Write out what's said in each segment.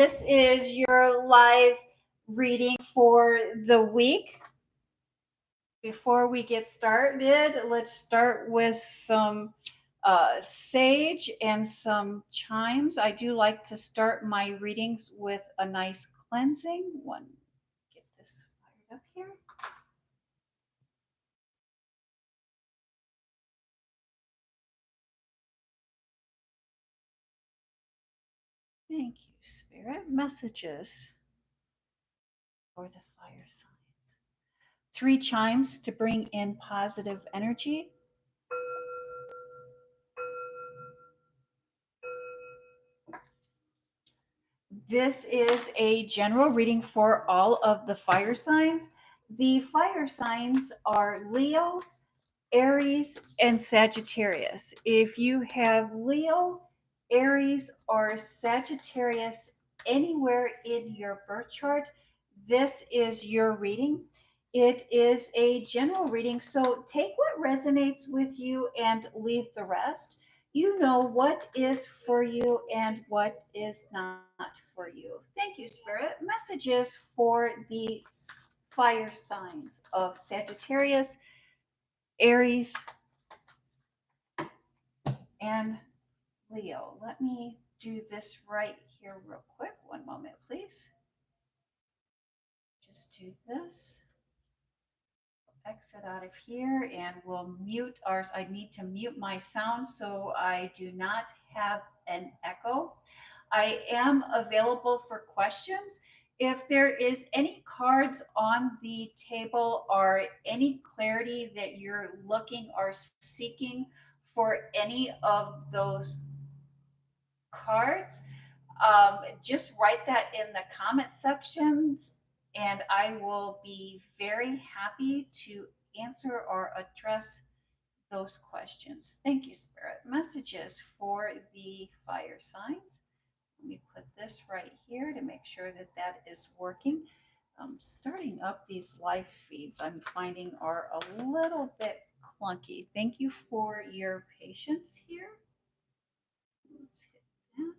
This is your live reading for the week. Before we get started, let's start with some sage and some chimes. I do like to start my readings with a nice cleansing one. Get this fired up here. Thank you, Spirit. Messages for the fire signs. 3 chimes to bring in positive energy. This is a general reading for all of the fire signs. The fire signs are Leo, Aries, and Sagittarius. If you have Leo, Aries, or Sagittarius anywhere in your birth chart, this is your reading. It is a general reading, so take what resonates with you and leave the rest. You know what is for you and what is not for you. Thank you, Spirit. Messages for the fire signs of Sagittarius, Aries, and Leo. Let me do this right here, real quick. One moment, please. Just do this. Exit out of here and we'll mute ours. I need to mute my sound so I do not have an echo. I am available for questions. If there is any cards on the table or any clarity that you're looking or seeking for any of those cards, just write that in the comment sections and I will be very happy to answer or address those questions. Thank you, Spirit. Messages for the fire signs. Let me put this right here to make sure that that is working. Starting up these live feeds, I'm finding are a little bit clunky. Thank you for your patience here. Let's hit that.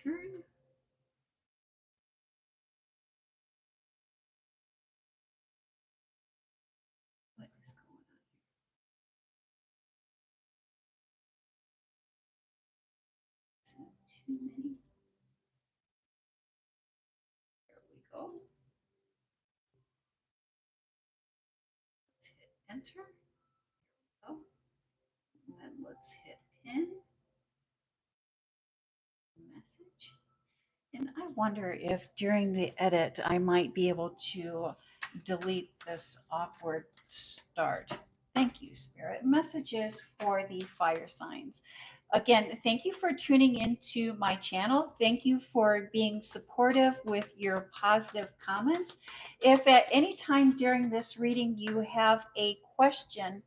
Turn. What is going on here? Isn't too many? There we go. Let's hit enter. Oh, and then let's hit pin message. And I wonder if during the edit I might be able to delete this awkward start. Thank you, Spirit. Messages for the fire signs. Again, thank you for tuning into my channel. Thank you for being supportive with your positive comments. If at any time during this reading you have a question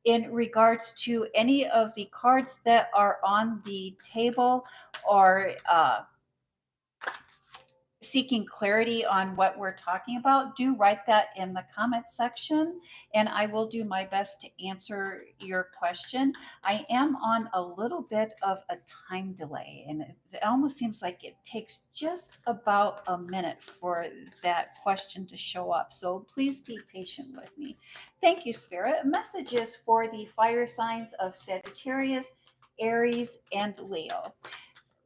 in regards to any of the cards that are on the table or seeking clarity on what we're talking about, do write that in the comment section and I will do my best to answer your question. I am on a little bit of a time delay and it almost seems like it takes just about a minute for that question to show up. So please be patient with me. Thank you, Spirit. Messages for the fire signs of Sagittarius, Aries, and Leo.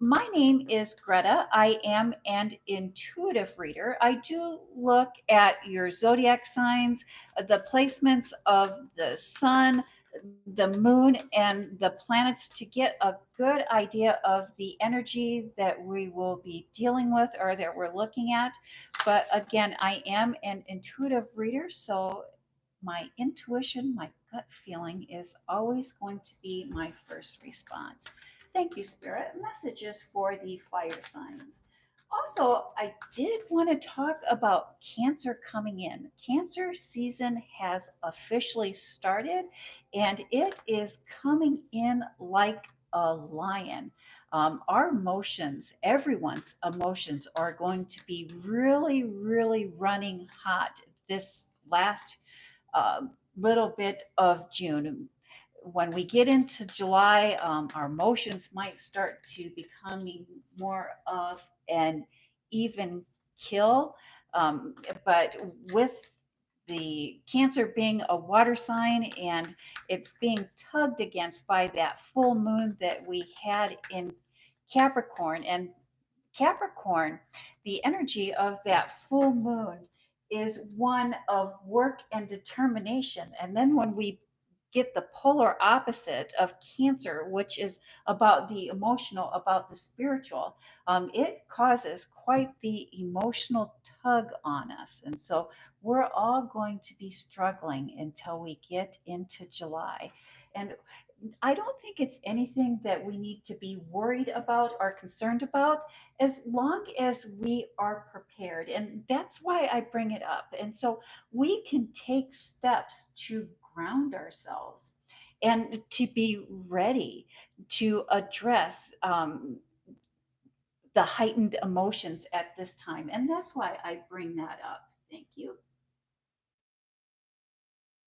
My name is Greta. I am an intuitive reader. I do look at your zodiac signs, the placements of the sun, the moon, and the planets to get a good idea of the energy that we will be dealing with or that we're looking at. But again, I am an intuitive reader, so my intuition, my gut feeling is always going to be my first response. Thank you, Spirit. Messages for the fire signs. Also, I did want to talk about Cancer coming in. Cancer season has officially started and it is coming in like a lion. Our emotions, everyone's emotions, are going to be really, really running hot this last little bit of June. when we get into July, our emotions might start to becoming more of an even kill. But with the Cancer being a water sign and it's being tugged against by that full moon that we had in Capricorn, and Capricorn, the energy of that full moon is one of work and determination. And then when we get the polar opposite of Cancer, which is about the emotional, about the spiritual, it causes quite the emotional tug on us. And so we're all going to be struggling until we get into July. And I don't think it's anything that we need to be worried about or concerned about as long as we are prepared. And that's why I bring it up. And so we can take steps to ground ourselves and to be ready to address the heightened emotions at this time. And that's why I bring that up. Thank you.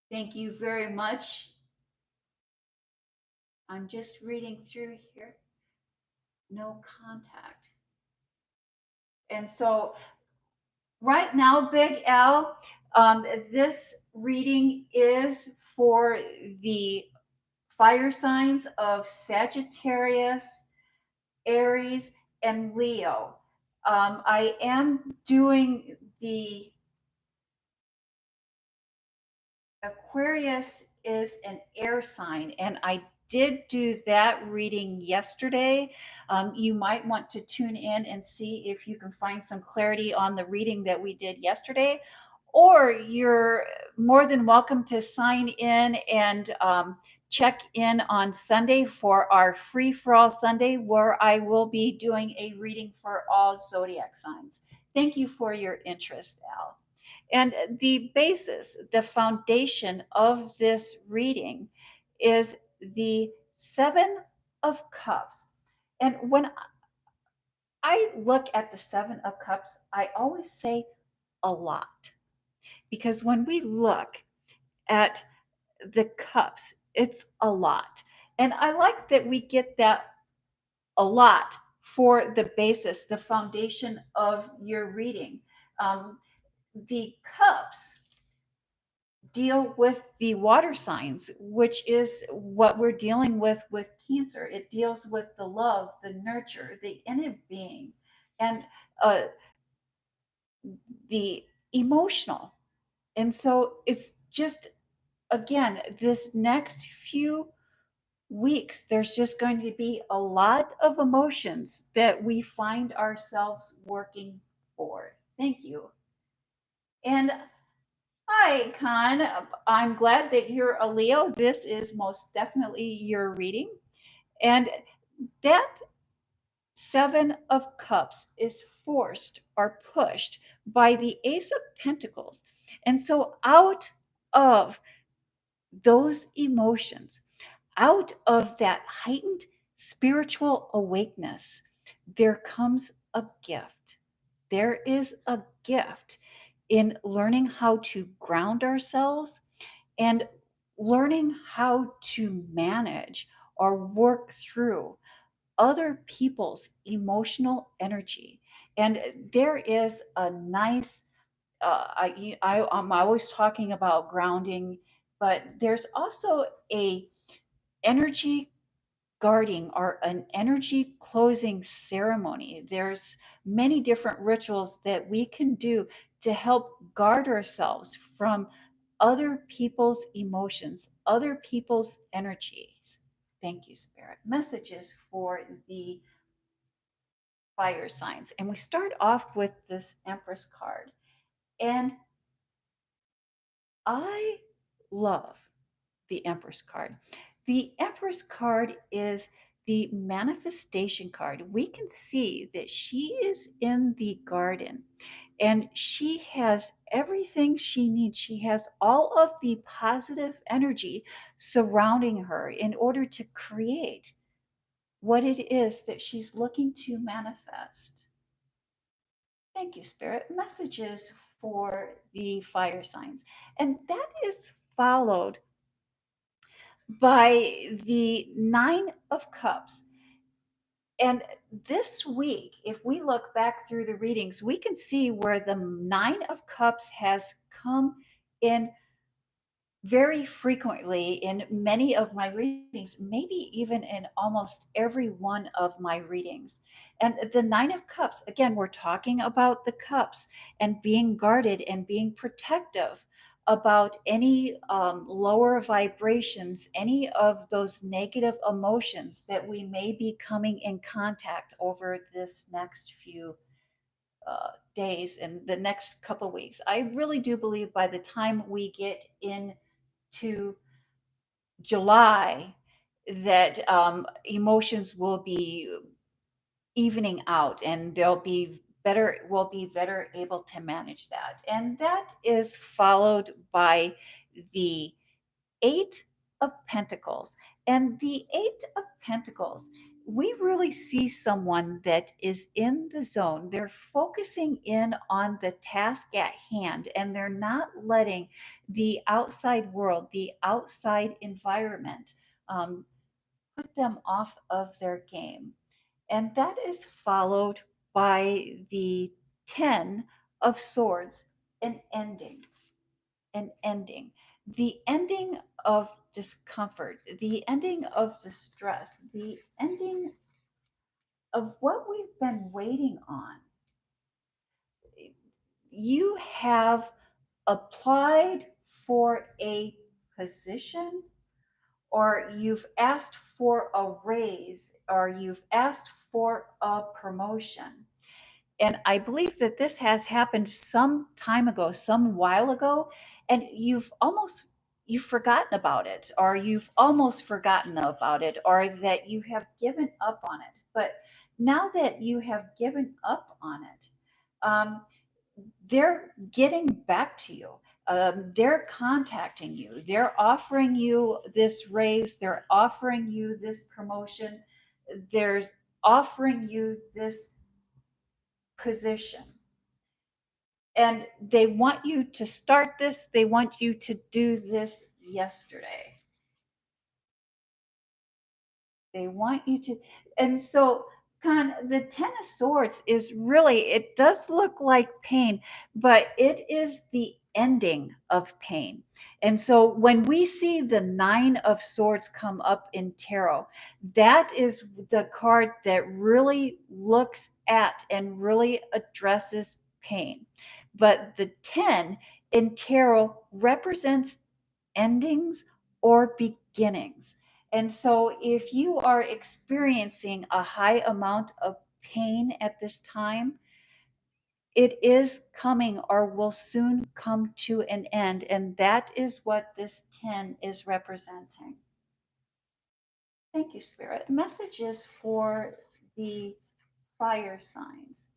Thank you very much. I'm just reading through here. No contact. And so right now, Big Al, this reading is for the fire signs of Sagittarius, Aries, and Leo. I am doing the Aquarius is an air sign, and I did do that reading yesterday. You might want to tune in and see if you can find some clarity on the reading that we did yesterday, or you're more than welcome to sign in and check in on Sunday for our free for all Sunday, where I will be doing a reading for all zodiac signs. Thank you for your interest, Al. And the basis, the foundation of this reading is the Seven of Cups. And when I look at the Seven of Cups, I always say a lot. Because when we look at the cups, it's a lot. And I like that we get that a lot for the basis, the foundation of your reading. The cups deal with the water signs, which is what we're dealing with Cancer. It deals with the love, the nurture, the inner being, and uh, the emotional. And so it's just, again, this next few weeks, there's just going to be a lot of emotions that we find ourselves working for. Thank you. And hi, Con. I'm glad that you're a Leo. This is most definitely your reading. And that Seven of Cups is forced or pushed by the Ace of Pentacles. And so, out of those emotions, out of that heightened spiritual awakeness, there comes a gift. There is a gift in learning how to ground ourselves and learning how to manage or work through other people's emotional energy. And there is a nice, I'm always talking about grounding, but there's also a energy guarding or an energy closing ceremony. There's many different rituals that we can do to help guard ourselves from other people's emotions, other people's energies. Thank you, Spirit. Messages for the fire signs. And we start off with this Empress card. And I love the Empress card. The Empress card is the manifestation card. We can see that she is in the garden and she has everything she needs. She has all of the positive energy surrounding her in order to create what it is that she's looking to manifest. Thank you, Spirit. Messages for the fire signs. And that is followed by the Nine of Cups. And this week, if we look back through the readings, we can see where the Nine of Cups has come in very frequently in many of my readings, maybe even in almost every one of my readings. And the Nine of Cups, again, we're talking about the cups and being guarded and being protective about any lower vibrations, any of those negative emotions that we may be coming in contact over this next few days and the next couple weeks. I really do believe by the time we get into July that emotions will be evening out and we'll be better able to manage that. And that is followed by the Eight of Pentacles. And the Eight of Pentacles, we really see someone that is in the zone. They're focusing in on the task at hand and they're not letting the outside world, the outside environment, um, put them off of their game. And that is followed by the 10 of Swords, an ending, an ending, the ending of discomfort, the ending of the stress, the ending of what we've been waiting on. You have applied for a position, or you've asked for a raise, or you've asked for a promotion. And I believe that this has happened some time ago, some while ago, and you've forgotten about it, or you've almost forgotten about it, or that you have given up on it. But now that you have given up on it, um, they're getting back to you. They're contacting you. They're offering you this raise. They're offering you this promotion. There's offering you this position, and they want you to start this, they want you to do this yesterday, they want you to. And so the 10 of Swords is really, it does look like pain, but it is the ending of pain. And so when we see the 9 of Swords come up in tarot, that is the card that really looks at and really addresses pain. But the 10 in tarot represents endings or beginnings. And so, if you are experiencing a high amount of pain at this time, it is coming or will soon come to an end. And that is what this 10 is representing. Thank you, Spirit. Messages for the fire signs.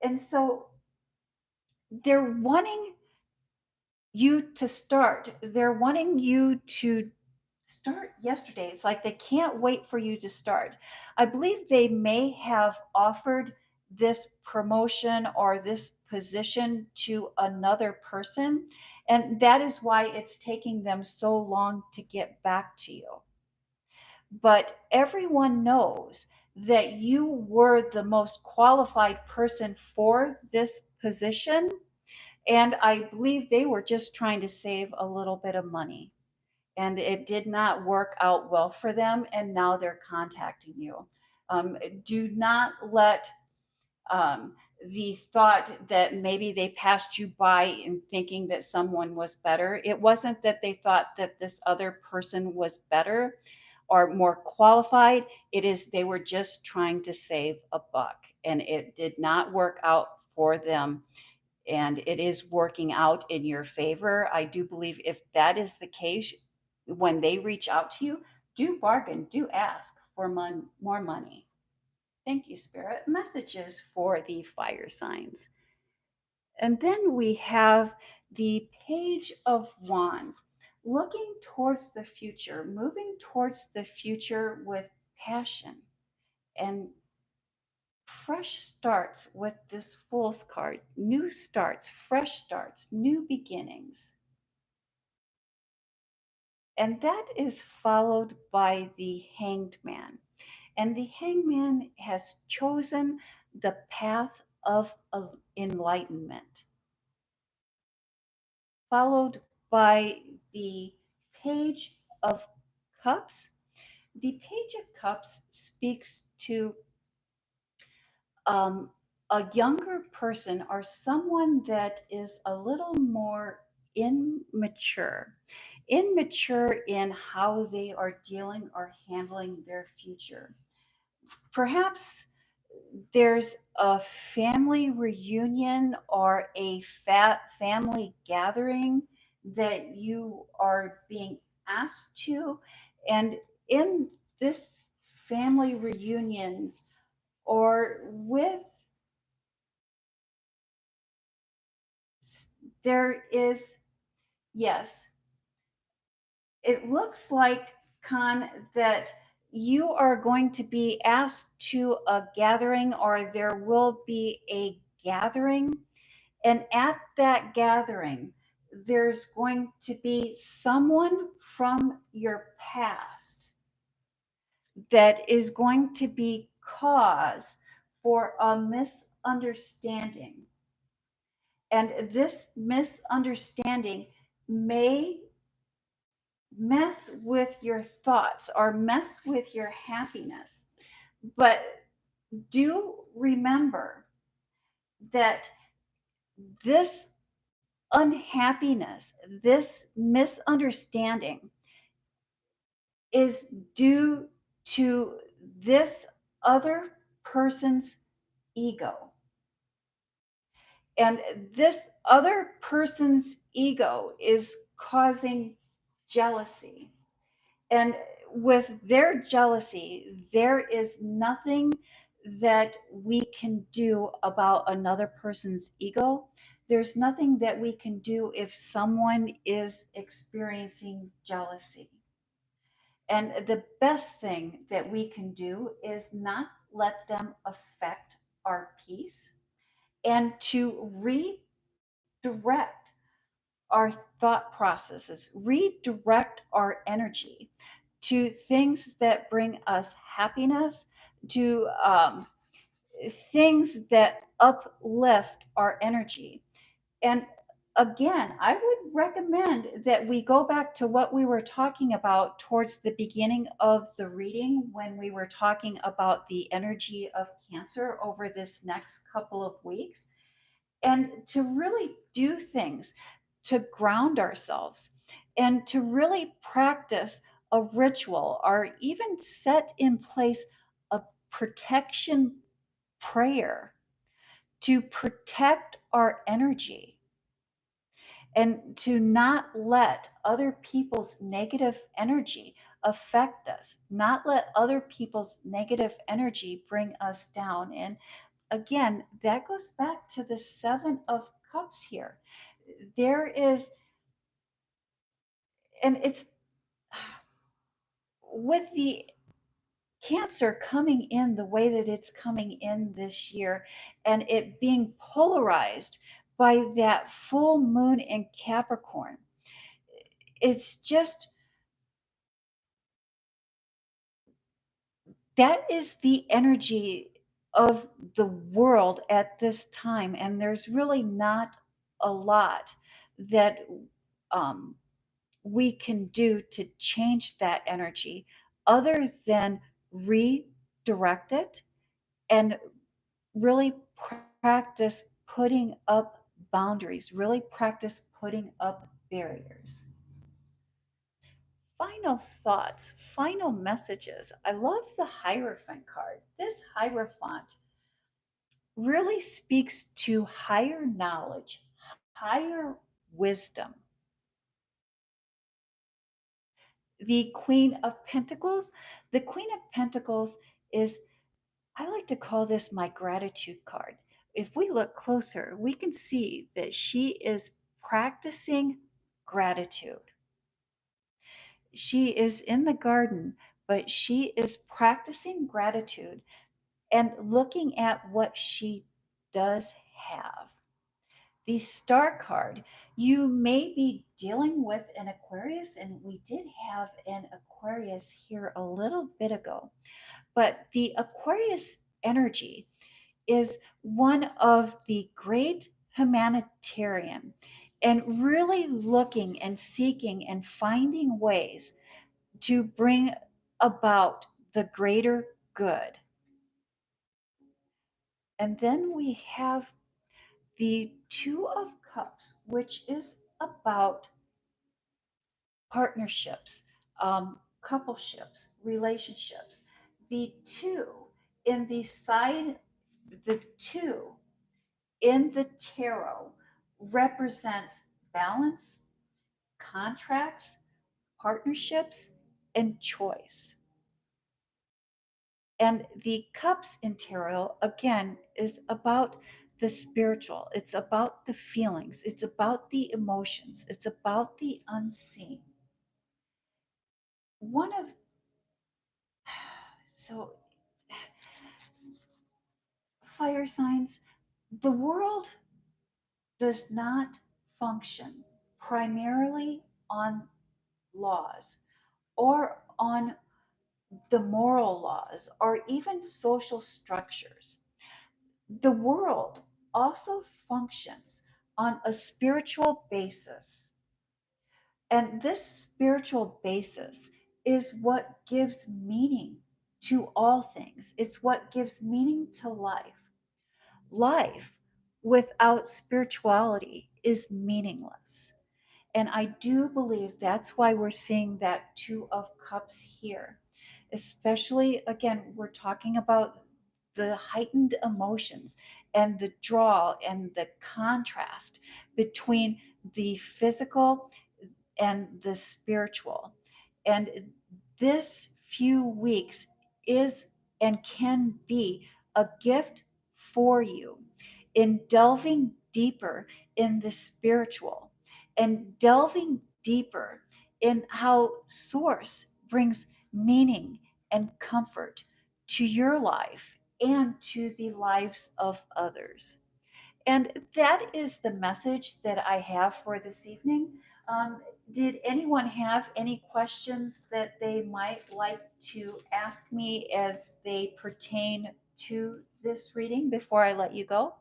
And so, they're wanting you to start, they're wanting you to start yesterday. It's like they can't wait for you to start. I believe they may have offered this promotion or this position to another person, and that is why it's taking them so long to get back to you. But everyone knows that you were the most qualified person for this position, and I believe they were just trying to save a little bit of money, and it did not work out well for them, and now they're contacting you. Do not let um, the thought that maybe they passed you by in thinking that someone was better. It wasn't that they thought that this other person was better or more qualified. It is they were just trying to save a buck, and it did not work out for them, and it is working out in your favor. I do believe if that is the case, when they reach out to you, do bargain, do ask for more money. Thank you, Spirit. Messages for the fire signs. And then we have the Page of Wands, looking towards the future, moving towards the future with passion and fresh starts with this Fool's card. New starts, fresh starts, new beginnings. And that is followed by the hanged man. And the hanged man has chosen the path of enlightenment, followed by the page of cups. The page of cups speaks to um, a younger person or someone that is a little more immature, immature in how they are dealing or handling their future. Perhaps there's a family reunion or a family gathering that you are being asked to, and in this family reunions or with there is, yes, it looks like, Khan, that you are going to be asked to a gathering or there will be a gathering. And at that gathering, there's going to be someone from your past that is going to be cause for a misunderstanding. And this misunderstanding may mess with your thoughts or mess with your happiness. But do remember that this unhappiness, this misunderstanding is due to this other person's ego. And this other person's ego is causing jealousy. And with their jealousy, there is nothing that we can do about another person's ego. There's nothing that we can do if someone is experiencing jealousy. And the best thing that we can do is not let them affect our peace and to redirect our thought processes, redirect our energy to things that bring us happiness, to things that uplift our energy. And again, I would recommend that we go back to what we were talking about towards the beginning of the reading when we were talking about the energy of Cancer over this next couple of weeks, and to really do things to ground ourselves and to really practice a ritual or even set in place a protection prayer to protect our energy and to not let other people's negative energy affect us, not let other people's negative energy bring us down. And again, that goes back to the Seven of Cups here. There is, and it's with the Cancer coming in the way that it's coming in this year and it being polarized by that full moon in Capricorn. It's just that is the energy of the world at this time. And there's really not a lot that um, we can do to change that energy other than redirect it and really practice putting up boundaries, really practice putting up barriers. Final thoughts, final messages. I love the Hierophant card. This Hierophant really speaks to higher knowledge, higher wisdom. The Queen of Pentacles, the Queen of Pentacles is, I like to call this my gratitude card. If we look closer, we can see that she is practicing gratitude. She is in the garden, but she is practicing gratitude and looking at what she does have. the Star card, you may be dealing with an Aquarius, and we did have an Aquarius here a little bit ago. But the Aquarius energy is one of the great humanitarian and really looking and seeking and finding ways to bring about the greater good. And then we have the Two of Cups, which is about partnerships, coupleships, relationships. The two in the side, the two in the tarot represents balance, contracts, partnerships, and choice. And the cups in tarot, again, is about the spiritual, it's about the feelings, it's about the emotions, it's about the unseen. One of, so, fire signs, the world does not function primarily on laws or on the moral laws or even social structures. The world also functions on a spiritual basis. And this spiritual basis is what gives meaning to all things. It's what gives meaning to life. Life without spirituality is meaningless. And I do believe that's why we're seeing that Two of Cups here. Especially, again, we're talking about the heightened emotions and the draw and the contrast between the physical and the spiritual. And this few weeks is and can be a gift for you in delving deeper in the spiritual and delving deeper in how Source brings meaning and comfort to your life and to the lives of others. And that is the message that I have for this evening. Um, did anyone have any questions that they might like to ask me as they pertain to this reading before I let you go?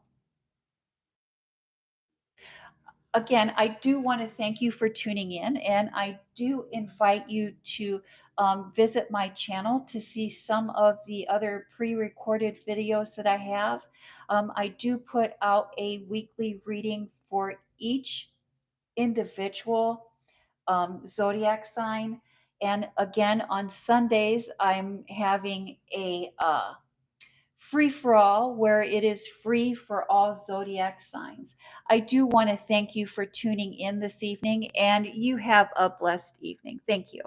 Again, I do want to thank you for tuning in, and I do invite you to visit my channel to see some of the other pre recorded videos that I have. I do put out a weekly reading for each individual zodiac sign. And again, on Sundays, I'm having a free for all, where it is free for all zodiac signs. I do want to thank you for tuning in this evening, and you have a blessed evening. Thank you.